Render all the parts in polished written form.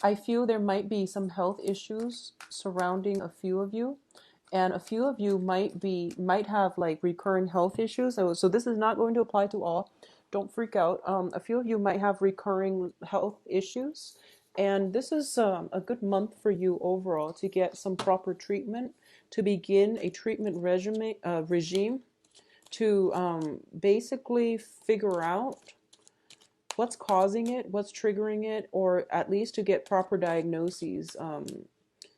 I feel there might be some health issues surrounding a few of you, and a few of you might have like recurring health issues. So this is not going to apply to all. Don't freak out. A few of you might have recurring health issues, and this is a good month for you overall to get some proper treatment, to begin a treatment regime to basically figure out what's causing it, what's triggering it, or at least to get proper diagnoses,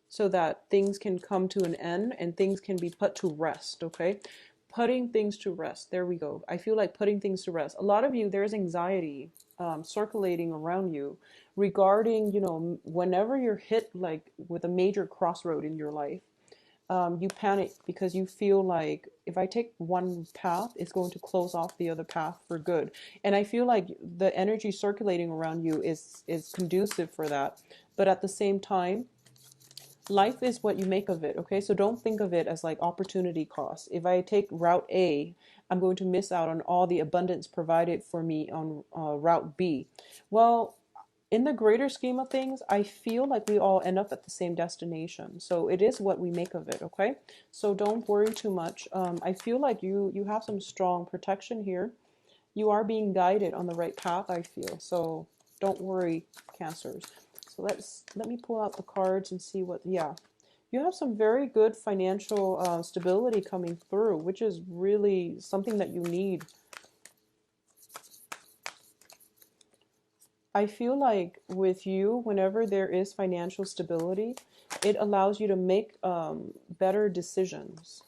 so that things can come to an end and things can be put to rest, okay? Putting things to rest. There we go. I feel like putting things to rest. A lot of you, there's anxiety circulating around you regarding, whenever you're hit like with a major crossroad in your life, you panic because you feel like if I take one path, it's going to close off the other path for good. And I feel like the energy circulating around you is conducive for that. But at the same time, life is what you make of it, okay? So don't think of it as like opportunity cost. If I take route A, I'm going to miss out on all the abundance provided for me on route B. Well, in the greater scheme of things, I feel like we all end up at the same destination. So it is what we make of it, okay? So don't worry too much. I feel like you have some strong protection here. You are being guided on the right path, I feel. So don't worry, Cancers. So let me pull out the cards and see what, yeah. You have some very good financial stability coming through, which is really something that you need. I feel like with you, whenever there is financial stability, it allows you to make better decisions.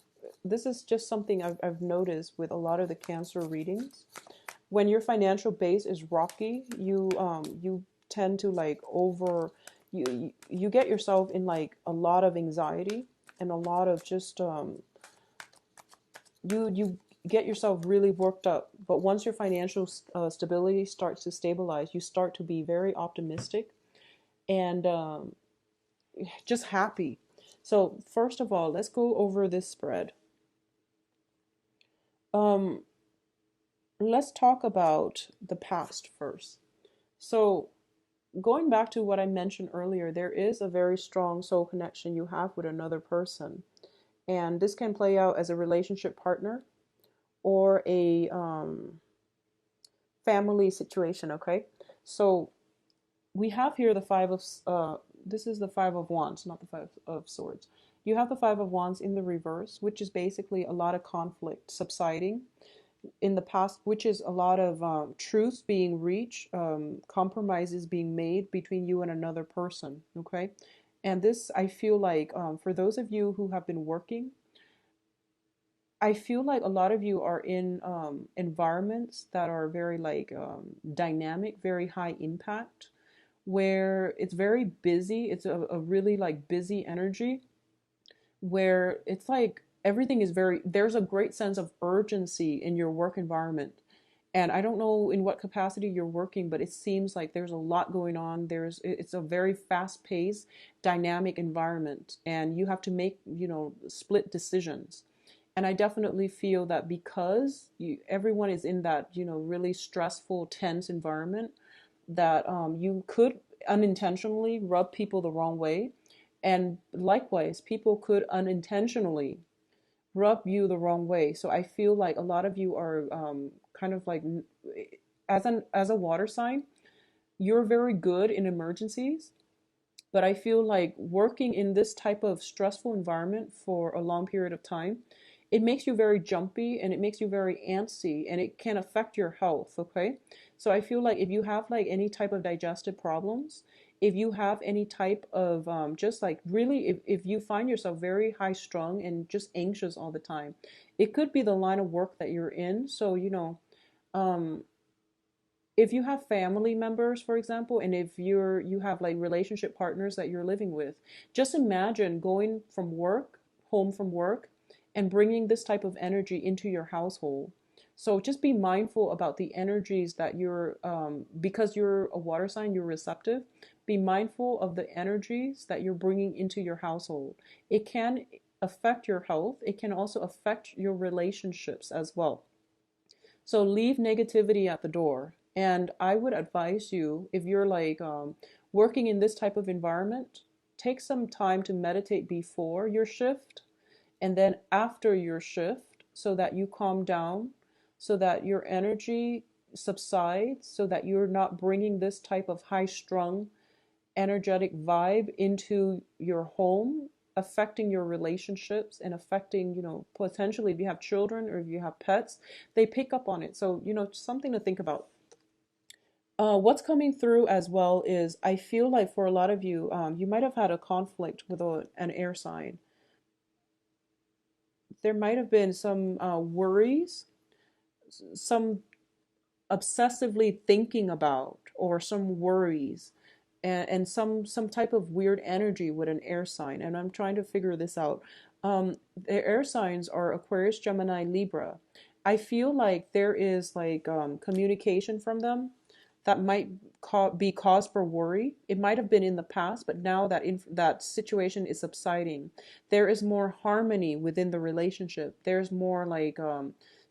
This is just something I've noticed with a lot of the Cancer readings. When your financial base is rocky, you tend to like you get yourself in like a lot of anxiety and a lot of just you get yourself really worked up. But once your financial stability starts to stabilize, you start to be very optimistic and just happy. So first of all, let's go over this spread. Um, let's talk about the past first. So going back to what I mentioned earlier, there is a very strong soul connection you have with another person. And this can play out as a relationship partner or a family situation, okay? So we have here the this is the Five of Wands, not the Five of Swords. You have the Five of Wands in the reverse, which is basically a lot of conflict subsiding in the past, which is a lot of truth being reached, compromises being made between you and another person, okay? And this, I feel like, for those of you who have been working, I feel like a lot of you are in environments that are very like dynamic, very high impact, where it's very busy. It's a really like busy energy where it's like everything is very, there's a great sense of urgency in your work environment. And I don't know in what capacity you're working, but it seems like there's a lot going on. It's a very fast paced, dynamic environment, and you have to make, split decisions. And I definitely feel that because everyone is in that, really stressful, tense environment, that you could unintentionally rub people the wrong way. And likewise, people could unintentionally rub you the wrong way. So I feel like a lot of you are kind of like, as a water sign, you're very good in emergencies. But I feel like working in this type of stressful environment for a long period of time, it makes you very jumpy and it makes you very antsy and it can affect your health, okay? So I feel like if you have like any type of digestive problems, if you have any type of just like really, if you find yourself very high strung and just anxious all the time, it could be the line of work that you're in. So, um, if you have family members, for example, and if you have like relationship partners that you're living with, just imagine going from work, home from work, and bringing this type of energy into your household. So just be mindful about the energies that because you're a water sign, you're receptive. Be mindful of the energies that you're bringing into your household. It can affect your health. It can also affect your relationships as well. So leave negativity at the door. And I would advise you, if you're like working in this type of environment, take some time to meditate before your shift and then after your shift so that you calm down, so that your energy subsides, so that you're not bringing this type of high strung energetic vibe into your home, affecting your relationships and affecting, potentially if you have children or if you have pets, they pick up on it. So, something to think about. What's coming through as well is I feel like for a lot of you, you might have had a conflict with an air sign. There might have been some worries, some obsessively thinking about, or some worries, and some type of weird energy with an air sign. And I'm trying to figure this out. The air signs are Aquarius, Gemini, Libra. I feel like there is like communication from them that might be cause for worry. It might have been in the past, but now that that situation is subsiding, there is more harmony within the relationship. There's more like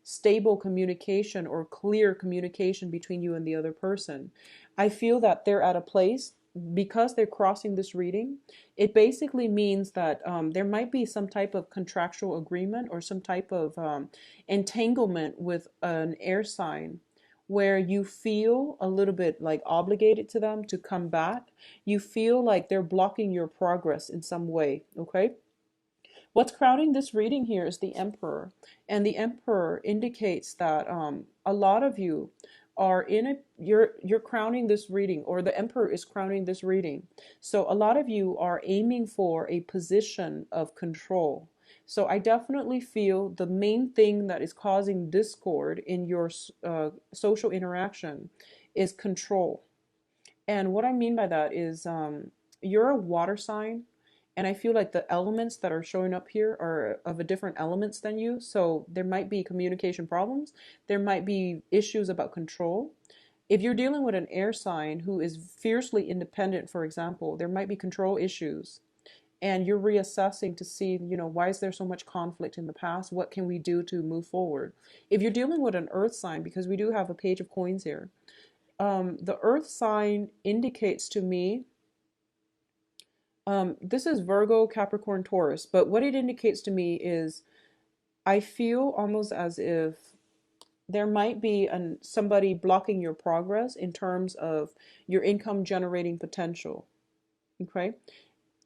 stable communication or clear communication between you and the other person. I feel that they're at a place because they're crossing this reading. It basically means that there might be some type of contractual agreement or some type of entanglement with an air sign where you feel a little bit like obligated to them to come back. You feel like they're blocking your progress in some way, okay? What's crowning this reading here is the Emperor. And the Emperor indicates that a lot of you are you're crowning this reading, or the Emperor is crowning this reading. So a lot of you are aiming for a position of control. So I definitely feel the main thing that is causing discord in your social interaction is control. And what I mean by that is you're a water sign, and I feel like the elements that are showing up here are of a different elements than you. So there might be communication problems. There might be issues about control. If you're dealing with an air sign who is fiercely independent, for example, there might be control issues. And you're reassessing to see, why is there so much conflict in the past? What can we do to move forward? If you're dealing with an earth sign, because we do have a page of coins here, the earth sign indicates to me, this is Virgo, Capricorn, Taurus, but what it indicates to me is I feel almost as if there might be somebody blocking your progress in terms of your income generating potential. Okay.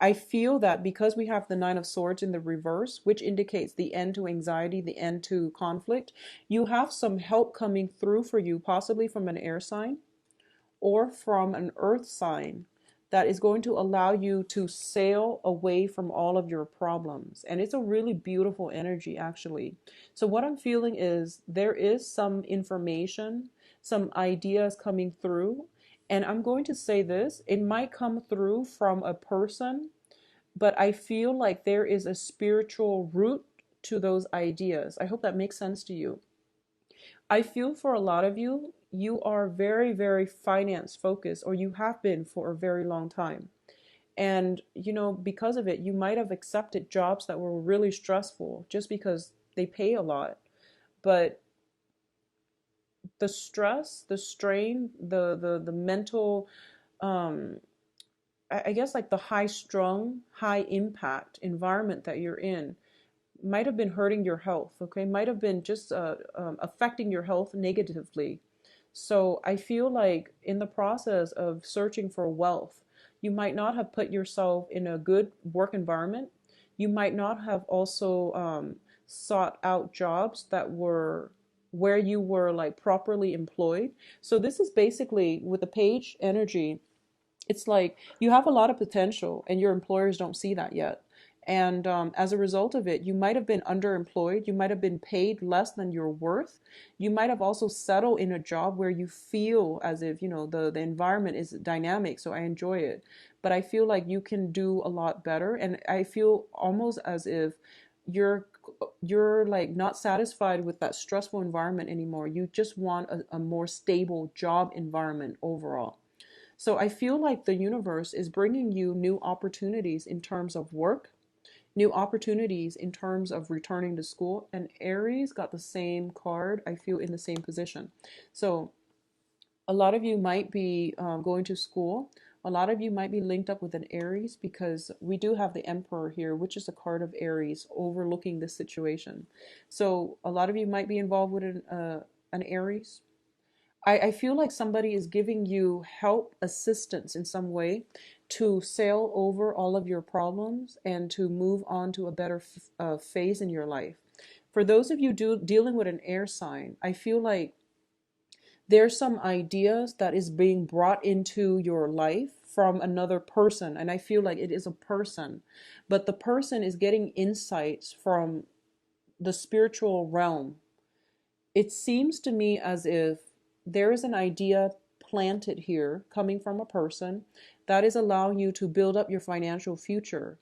I feel that because we have the Nine of Swords in the reverse, which indicates the end to anxiety, the end to conflict, you have some help coming through for you, possibly from an air sign or from an earth sign that is going to allow you to sail away from all of your problems. And it's a really beautiful energy, actually. So what I'm feeling is there is some information, some ideas coming through. And I'm going to say this, it might come through from a person, but I feel like there is a spiritual root to those ideas. I hope that makes sense to you. I feel for a lot of you, you are very, very finance focused, or you have been for a very long time. And, because of it, you might have accepted jobs that were really stressful just because they pay a lot. But the stress, the strain, the mental, I guess like the high strung, high impact environment that you're in might have been hurting your health, okay? Might have been just affecting your health negatively. So I feel like in the process of searching for wealth, you might not have put yourself in a good work environment. You might not have also sought out jobs that were where you were like properly employed. So this is basically with the page energy, it's like you have a lot of potential and your employers don't see that yet. And as a result of it, you might have been underemployed. You might have been paid less than your worth. You might have also settled in a job where you feel as if, the environment is dynamic, so I enjoy it. But I feel like you can do a lot better. And I feel almost as if you're like not satisfied with that stressful environment anymore. You just want a more stable job environment overall. So I feel like the universe is bringing you new opportunities in terms of work, new opportunities in terms of returning to school. And Aries got the same card, I feel, in the same position. So a lot of you might be going to school A lot of you might be linked up with an Aries because we do have the Emperor here, which is a card of Aries overlooking this situation. So a lot of you might be involved with an Aries. I feel like somebody is giving you help, assistance in some way to sail over all of your problems and to move on to a better phase in your life. For those of you dealing with an air sign, I feel like there's some ideas that is being brought into your life from another person, and I feel like it is a person, but the person is getting insights from the spiritual realm. It seems to me as if there is an idea planted here coming from a person that is allowing you to build up your financial future.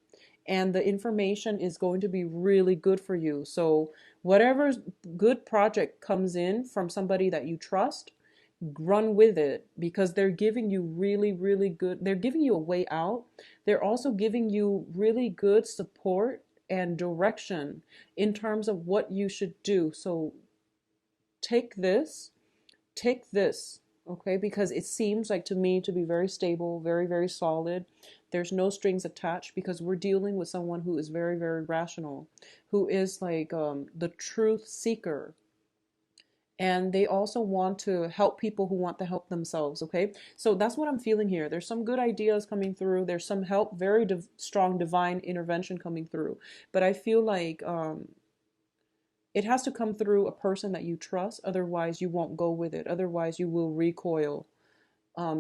And the information is going to be really good for you. So, whatever good project comes in from somebody that you trust, run with it because they're giving you really, really good, they're giving you a way out. They're also giving you really good support and direction in terms of what you should do. So, take this, take this, okay? Because it seems like to me to be very stable, very, very solid. There's no strings attached because we're dealing with someone who is very, very rational, who is like the truth seeker. And they also want to help people who want to help themselves, okay? So that's what I'm feeling here. There's some good ideas coming through. There's some help, very strong divine intervention coming through. But I feel like it has to come through a person that you trust. Otherwise, you won't go with it. Otherwise, you will recoil.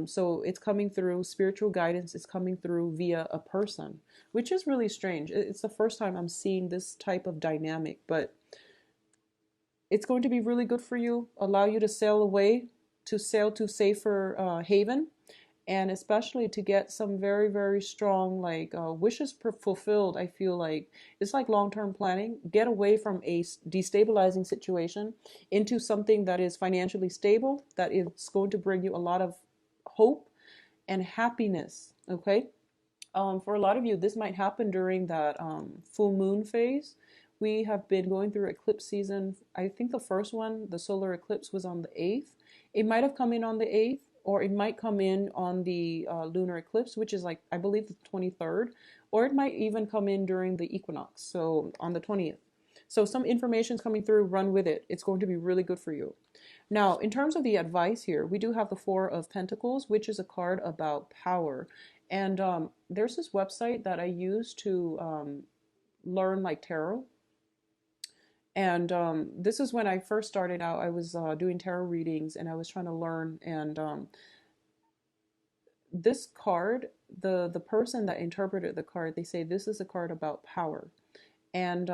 So it's coming through spiritual guidance. It's coming through via a person, which is really strange. It's the first time I'm seeing this type of dynamic, but it's going to be really good for you. Allow you to sail away, to sail to safer haven, and especially to get some very, very strong like wishes fulfilled. I feel like it's like long-term planning. Get away from a destabilizing situation into something that is financially stable, that is going to bring you a lot of hope and happiness, okay? For a lot of you, this might happen during that full moon phase. We have been going through eclipse season. I think the first one, the solar eclipse, was on the 8th. It might have come in on the 8th, or it might come in on the lunar eclipse, which is like, I believe, the 23rd, or it might even come in during the equinox, so on the 20th. So some information is coming through, run with it. It's going to be really good for you. Now, in terms of the advice here, we do have the Four of Pentacles, which is a card about power. And there's this website that I use to learn like tarot. And this is when I first started out. I was doing tarot readings and I was trying to learn. And this card, the person that interpreted the card, they say this is a card about power. And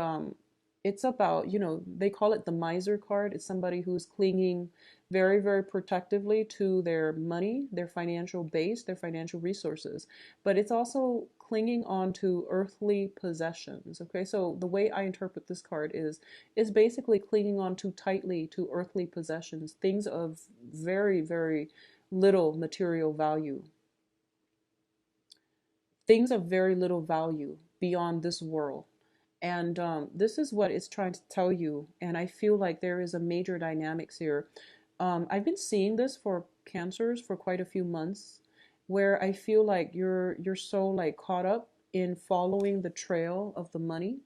it's about, you know, they call it the miser card. It's somebody who's clinging very, very protectively to their money, their financial base, their financial resources. But it's also clinging on to earthly possessions. Okay, so the way I interpret this card is basically clinging on too tightly to earthly possessions, things of very, very little material value. Things of very little value beyond this world. And this is what it's trying to tell you. And I feel like there is a major dynamics here. I've been seeing this for cancers for quite a few months, where I feel like you're so like caught up in following the trail of the money.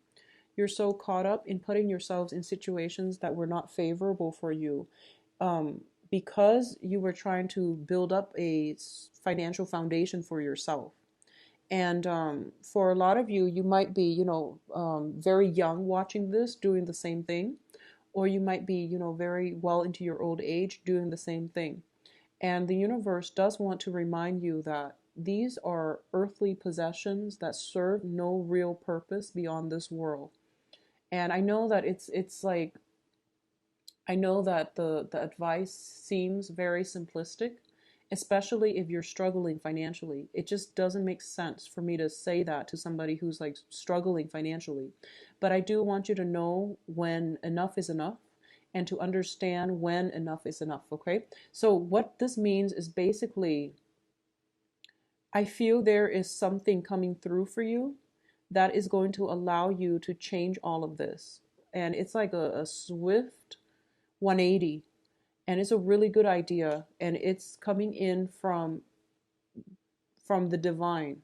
You're so caught up in putting yourselves in situations that were not favorable for you, because you were trying to build up a financial foundation for yourself. And for a lot of you, you might be, you know, very young watching this, doing the same thing. Or you might be, you know, very well into your old age doing the same thing. And the universe does want to remind you that these are earthly possessions that serve no real purpose beyond this world. And I know that it's like, I know that the advice seems very simplistic, especially if you're struggling financially. It just doesn't make sense for me to say that to somebody who's like struggling financially. But I do want you to know when enough is enough and to understand when enough is enough, okay? So what this means is basically, I feel there is something coming through for you that is going to allow you to change all of this. And it's like a swift 180, and it's a really good idea, and it's coming in from from the divine.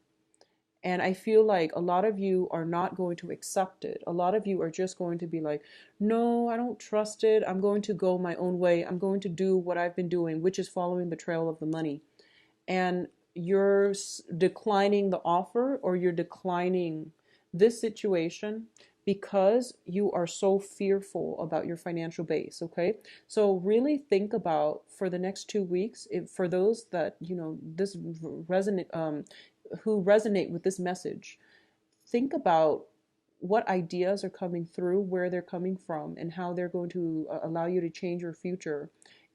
And I feel like a lot of you are not going to accept it. A lot of you are just going to be like, no, I don't trust it. I'm going to go my own way. I'm going to do what I've been doing, which is following the trail of the money. And you're declining the offer, or you're declining this situation because you are so fearful about your financial base. Okay, so really think about, for the next 2 weeks, if for those that this resonate, who resonate with this message, think about what ideas are coming through, where they're coming from, and how they're going to allow you to change your future.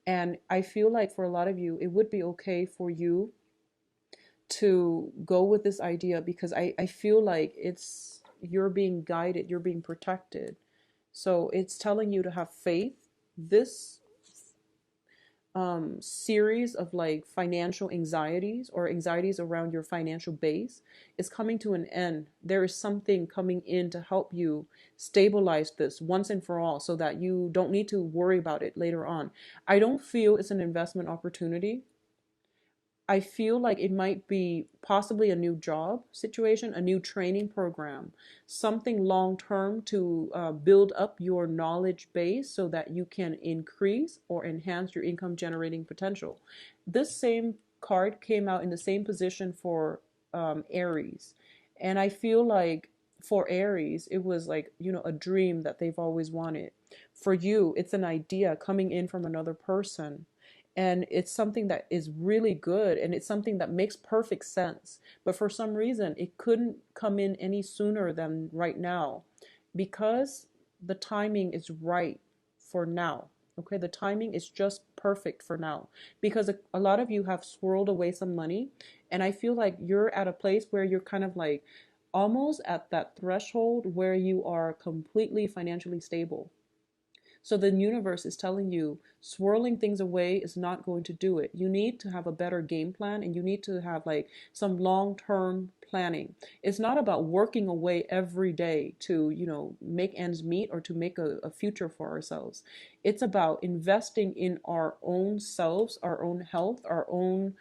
And I feel like for a lot of you, it would be okay for you to go with this idea, because I feel like you're being guided, you're being protected. So it's telling you to have faith. This series of like financial anxieties, or anxieties around your financial base, is coming to an end. There is something coming in to help you stabilize this once and for all, so that you don't need to worry about it later on. I don't feel it's an investment opportunity. I feel like it might be possibly a new job situation, a new training program, something long term to build up your knowledge base so that you can increase or enhance your income generating potential. This same card came out in the same position for Aries. And I feel like for Aries, it was like, a dream that they've always wanted. For you, it's an idea coming in from another person, and it's something that is really good, and it's something that makes perfect sense, but for some reason it couldn't come in any sooner than right now, because the timing is right for now. Okay, the timing is just perfect for now, because a lot of you have swirled away some money, and I feel like you're at a place where you're kind of like almost at that threshold where you are completely financially stable. So the universe is telling you swirling things away is not going to do it. You need to have a better game plan, and you need to have like some long-term planning. It's not about working away every day to, make ends meet, or to make a future for ourselves. It's about investing in our own selves, our own health, our own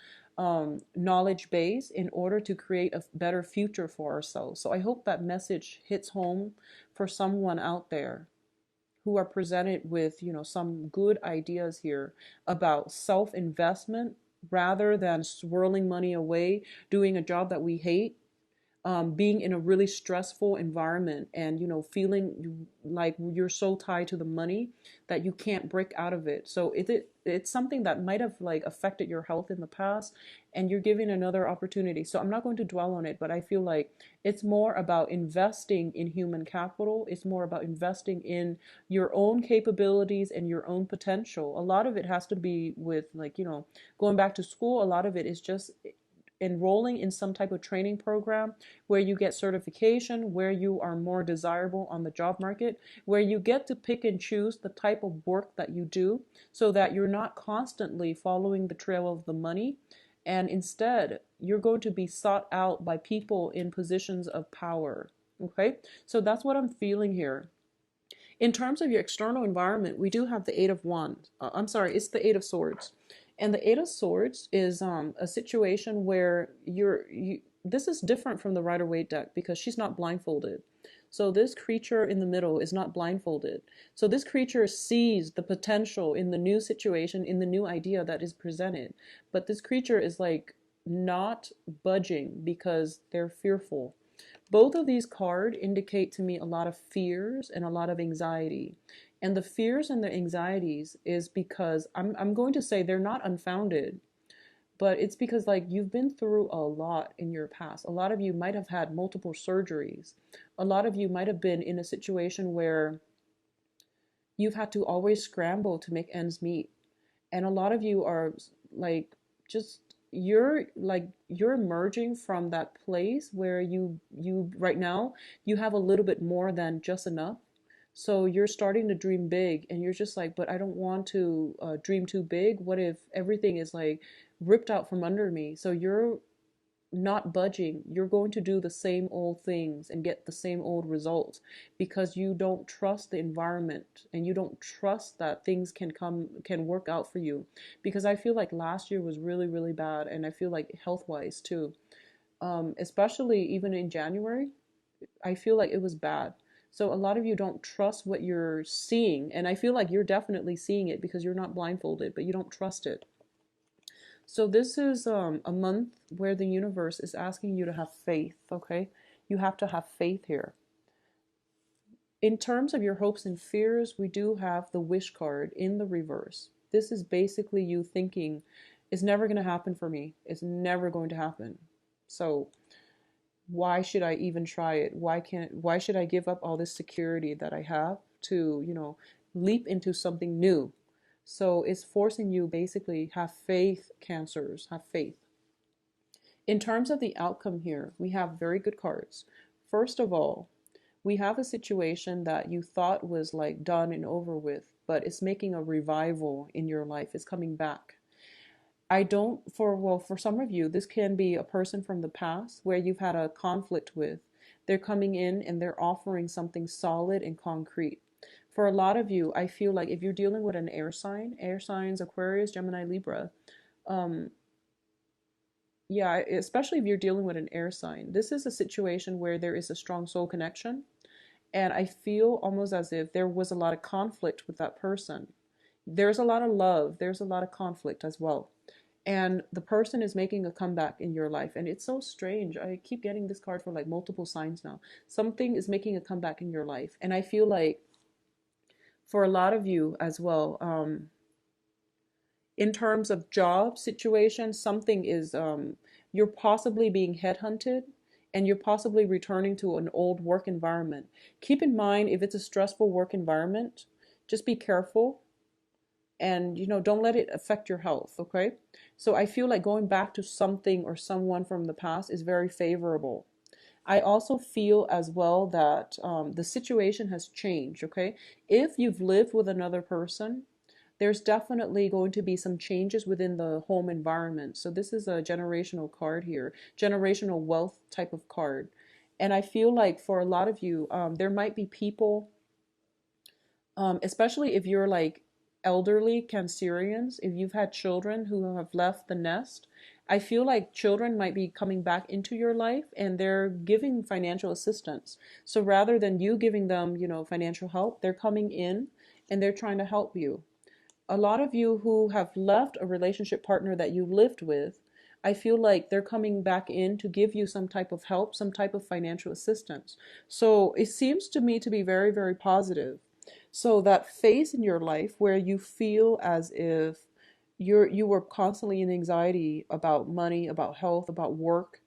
knowledge base, in order to create a better future for ourselves. So I hope that message hits home for someone out there who are presented with, some good ideas here about self-investment, rather than swirling money away, doing a job that we hate, being in a really stressful environment, and feeling like you're so tied to the money that you can't break out of it. So it's something that might have like affected your health in the past, and you're giving another opportunity. So I'm not going to dwell on it, but I feel like it's more about investing in human capital. It's more about investing in your own capabilities and your own potential. A lot of it has to be with like, going back to school. A lot of it is just enrolling in some type of training program where you get certification, where you are more desirable on the job market, where you get to pick and choose the type of work that you do, so that you're not constantly following the trail of the money, and instead you're going to be sought out by people in positions of power. Okay, so that's what I'm feeling here. In terms of your external environment, we do have the Eight of Wands. I'm sorry, it's the Eight of Swords. And the Eight of Swords is a situation where this is different from the Rider-Waite deck, because she's not blindfolded. So this creature in the middle is not blindfolded. So this creature sees the potential in the new situation, in the new idea that is presented. But this creature is like not budging because they're fearful. Both of these cards indicate to me a lot of fears and a lot of anxiety. And the fears and the anxieties is because I'm going to say they're not unfounded, but it's because like you've been through a lot in your past. A lot of you might have had multiple surgeries. A lot of you might have been in a situation where you've had to always scramble to make ends meet. And a lot of you are like just you're emerging from that place where you right now you have a little bit more than just enough. So you're starting to dream big, and you're just like, but I don't want to dream too big. What if everything is like ripped out from under me? So you're not budging. You're going to do the same old things and get the same old results, because you don't trust the environment, and you don't trust that things can work out for you. Because I feel like last year was really, really bad, and I feel like health wise too. especially even in January. I feel like it was bad. So a lot of you don't trust what you're seeing, and I feel like you're definitely seeing it because you're not blindfolded, but you don't trust it. So this is a month where the universe is asking you to have faith, okay? You have to have faith here. In terms of your hopes and fears, we do have the wish card in the reverse. This is basically you thinking, it's never going to happen for me. It's never going to happen. So why should I even try it? Why should I give up all this security that I have to, leap into something new? So it's forcing you basically have faith, Cancers, have faith. In terms of the outcome here, we have very good cards. First of all, we have a situation that you thought was like done and over with, but it's making a revival in your life. It's coming back. I don't, for some of you, this can be a person from the past where you've had a conflict with. They're coming in and they're offering something solid and concrete. For a lot of you, I feel like if you're dealing with an air signs, Aquarius, Gemini, Libra, um, yeah, especially if you're dealing with an air sign, this is a situation where there is a strong soul connection. And I feel almost as if there was a lot of conflict with that person. There's a lot of love, there's a lot of conflict as well. And the person is making a comeback in your life. And it's so strange. I keep getting this card for like multiple signs now. Something is making a comeback in your life. And I feel like for a lot of you as well, in terms of job situation, something is, you're possibly being headhunted and you're possibly returning to an old work environment. Keep in mind, if it's a stressful work environment, just be careful and don't let it affect your health, okay? So I feel like going back to something or someone from the past is very favorable. I also feel as well that the situation has changed, okay? If you've lived with another person, there's definitely going to be some changes within the home environment. So this is a generational card here, generational wealth type of card. And I feel like for a lot of you, there might be people, especially if you're like elderly Cancerians, if you've had children who have left the nest, I feel like children might be coming back into your life and they're giving financial assistance. So rather than you giving them, financial help, they're coming in and they're trying to help you. A lot of you who have left a relationship partner that you lived with, I feel like they're coming back in to give you some type of help, some type of financial assistance. So it seems to me to be very, very positive. So that phase in your life where you feel as if you were constantly in anxiety about money, about health, about work,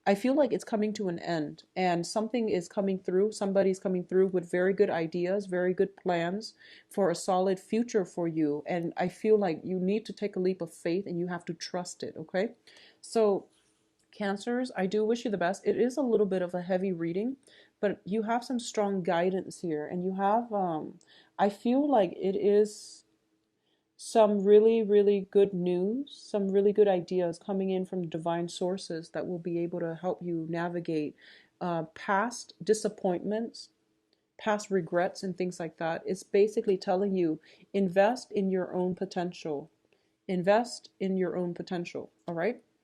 I feel like it's coming to an end and something is coming through. Somebody's coming through with very good ideas, very good plans for a solid future for you. And I feel like you need to take a leap of faith and you have to trust it, okay? So Cancers, I do wish you the best. It is a little bit of a heavy reading, but you have some strong guidance here and you have, I feel like it is some really, really good news, some really good ideas coming in from divine sources that will be able to help you navigate past disappointments, past regrets, and things like that. It's basically telling you invest in your own potential. Invest in your own potential. All right.